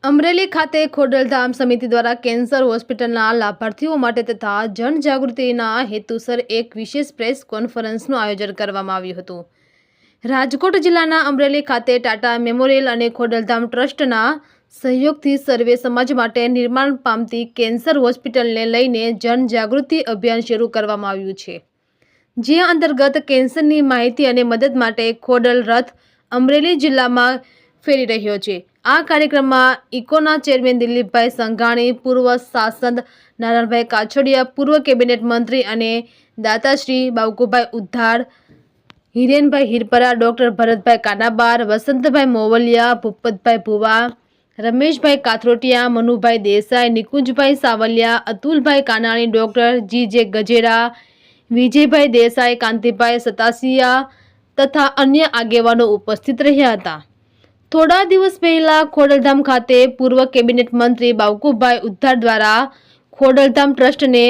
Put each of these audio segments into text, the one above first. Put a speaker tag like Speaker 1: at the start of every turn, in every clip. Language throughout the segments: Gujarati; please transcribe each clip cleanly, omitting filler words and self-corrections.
Speaker 1: અમરેલી ખાતે ખોડલધામ સમિતિ દ્વારા કેન્સર હોસ્પિટલના લાભાર્થીઓ માટે તથા જનજાગૃતિના હેતુસર એક વિશેષ પ્રેસ કોન્ફરન્સનું આયોજન કરવામાં આવ્યું હતું। રાજકોટ જિલ્લાના અમરેલી ખાતે ટાટા મેમોરિયલ અને ખોડલધામ ટ્રસ્ટના સહયોગથી સર્વે સમાજ માટે નિર્માણ પામતી કેન્સર હોસ્પિટલને લઈને જનજાગૃતિ અભિયાન શરૂ કરવામાં આવ્યું છે, જે અંતર્ગત કેન્સરની માહિતી અને મદદ માટે ખોડલ રથ અમરેલી જિલ્લામાં ફેરી રહ્યો છે। આ કાર્યક્રમમાં ઇકોના ચેરમેન દિલીપભાઈ સંઘાણી, પૂર્વ સાંસદ નારાયણભાઈ કાછડિયા, પૂર્વ કેબિનેટ મંત્રી અને દાતાશ્રી બાવકુભાઈ ઉદ્ધાર, હિરેનભાઈ હિરપરા, ડોક્ટર ભરતભાઈ કાનાબાર, વસંતભાઈ મોવલિયા, ભૂપતભાઈ ભુવા, રમેશભાઈ કાથરોટિયા, મનુભાઈ દેસાઈ, નિકુંજભાઈ સાવલિયા, અતુલભાઈ કાનાણી, ડોક્ટર જી.જે. ગજેરા, વિજયભાઈ દેસાઈ, કાંતિભાઈ સતાસિયા તથા અન્ય આગેવાનો ઉપસ્થિત રહ્યા હતા। થોડા દિવસ પહેલા ખોડલધામ ખાતે પૂર્વ કેબિનેટ મંત્રી બાવકુભાઈ ઉદ્ધાર દ્વારા ખોડલધામ ટ્રસ્ટને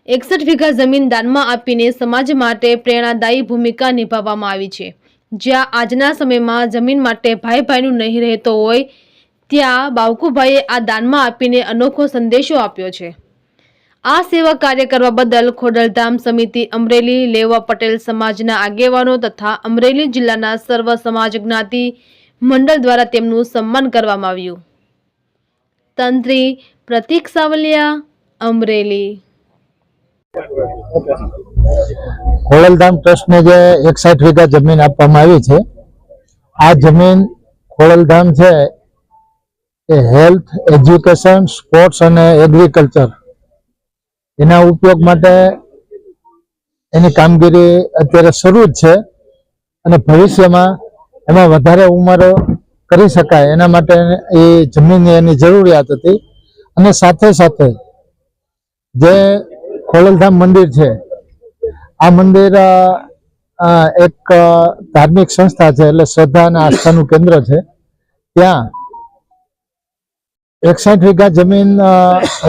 Speaker 1: 61 વીઘા જમીન દાનમાં આપીને સમાજ માટે પ્રેરણાદાયી ભૂમિકા નિભાવવામાં આવી છે। જ્યાં આજના સમયમાં જમીન માટે ભાઈ ભાઈનું નહીં રહેતો હોય, ત્યાં બાવકુભાઈએ આ દાનમાં આપીને અનોખો સંદેશો આપ્યો છે। આ સેવા કાર્ય કરવા બદલ ખોડલધામ સમિતિ અમરેલી, લેવા પટેલ સમાજના આગેવાનો તથા અમરેલી જિલ્લાના સર્વ સમાજ જ્ઞાતિ મંડળ દ્વારા તેમનું સન્માન કરવામાં આવ્યું। તંત્રી પ્રતીક સાવલિયા, અમરેલી।
Speaker 2: ખોડલધામ ટ્રસ્ટને જે 61 વીઘા જમીન આપવામાં આવી છે, આ જમીન ખોડલધામ છે એ હેલ્થ, એજ્યુકેશન, સ્પોર્ટ્સ અને એગ્રીકલ્ચર એના ઉપયોગ માટે એની કામગીરી અત્યારે શરૂ જ છે અને ભવિષ્યમાં એમાં વધારે ઉમેરો કરી શકાય એના માટે એ જમીનની એની જરૂરિયાત હતી। અને સાથે સાથે જે ખોડલધામ મંદિર છે, આ મંદિર એક ધાર્મિક સંસ્થા છે, એટલે શ્રદ્ધા અને આસ્થાનું કેન્દ્ર છે। ત્યાં 61 વીઘા જમીન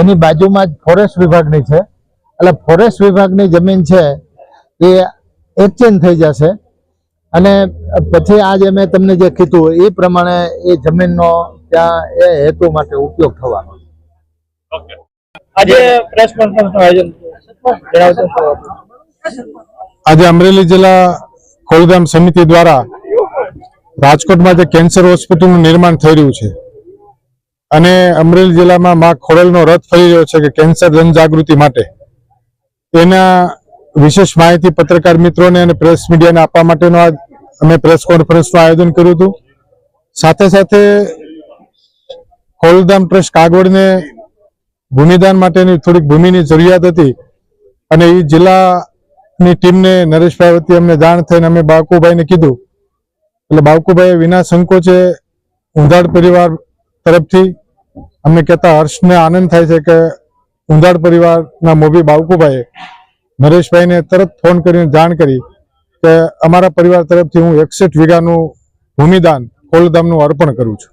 Speaker 2: એની બાજુમાં જ ફોરેસ્ટ વિભાગની છે, એટલે ફોરેસ્ટ વિભાગની જમીન છે એ એક્સચેન્જ થઈ જશે અને પછી આજે મેં તમને જે કીધું એ પ્રમાણે એ જમીનનો ત્યાં એ હેતુ માટે ઉપયોગ થવાનો છે।
Speaker 3: આજે પ્રેસ કોન્ફરન્સનું આયોજન
Speaker 4: આજે અમરેલી જિલ્લા ખોડલધામ સમિતિ દ્વારા રાજકોટમાં જે કેન્સર હોસ્પિટલનું નિર્માણ થઈ રહ્યું છે અને અમરેલી જિલ્લામાં માં ખોડલનો રથ ફરી રહ્યો છે કે કેન્સર જનજાગૃતિ માટે, એના વિશેષ માહિતી પત્રકાર મિત્રોને અને પ્રેસ મીડિયાને આપવા માટેનો અમે પ્રેસ કોન્ફરન્સનું આયોજન કર્યું હતું। સાથે સાથે ખોડલધામ ટ્રસ્ટ કાગવડને ભૂમિદાન માટેની થોડીક ભૂમિની જરૂરિયાત હતી અને એ જિલ્લાની ટીમને નરેશભાઈ વતી અમને જાણ થઈને અમે બાવકુભાઈને કીધું, એટલે બાવકુભાઈએ વિના સંકોચે ઉંધાડ પરિવાર તરફથી અમે કહેતા હર્ષને આનંદ થાય છે કે ઉંધાડ પરિવારના મોભી બાવકુભાઈએ નરેશભાઈને તરત ફોન કરીને જાણ કરી કે અમારા પરિવાર તરફથી હું 61 વીઘાનું ભૂમિદાન ખોડલધામનું અર્પણ કરું છું।